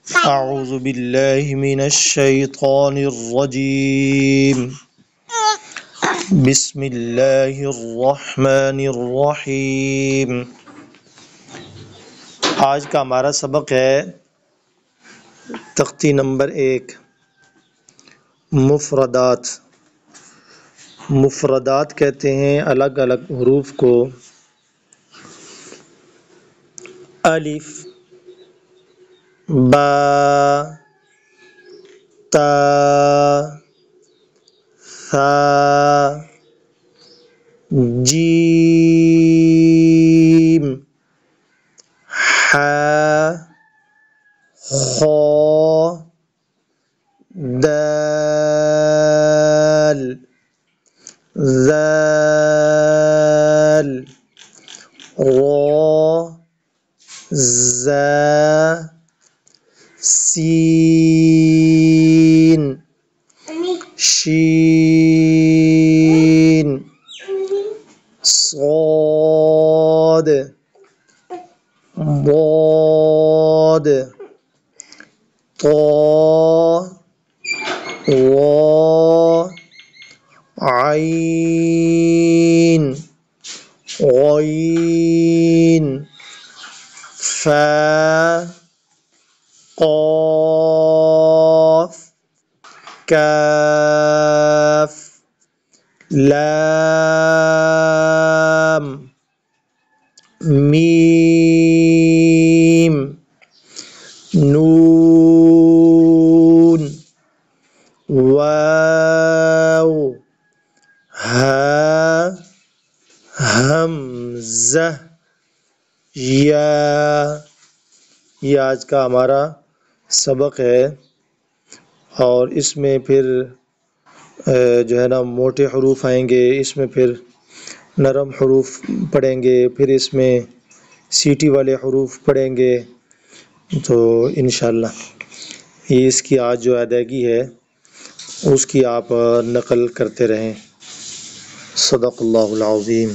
अऊज़ु बिल्लाहि मिनश शैतानिर रजीम। बिस्मिल्लाहिर रहमानिर रहीम। आज का हमारा सबक है तख्ती नंबर 1, मुफ़रदात। मुफ़रदात कहते हैं अलग अलग हरूफ को। अलिफ, बा, ता, सा, जीम, हा, खौ, दाल, ज़ाल, रो, ज़ा, सीन, शीन, صاد ضاد طا وا عين غين فا قاف كاف لام मीम नून वाव हा हमज़ा या। ये आज का हमारा सबक है और इसमें फिर जो है ना मोटे हरूफ आएंगे, इसमें फिर नरम हरूफ पढ़ेंगे, फिर इसमें सीटी वाले हरूफ पढ़ेंगे। तो इंशाअल्लाह ये इसकी आज जो अदायगी है उसकी आप नकल करते रहें। सदक़ल्लाहुल अज़ीम।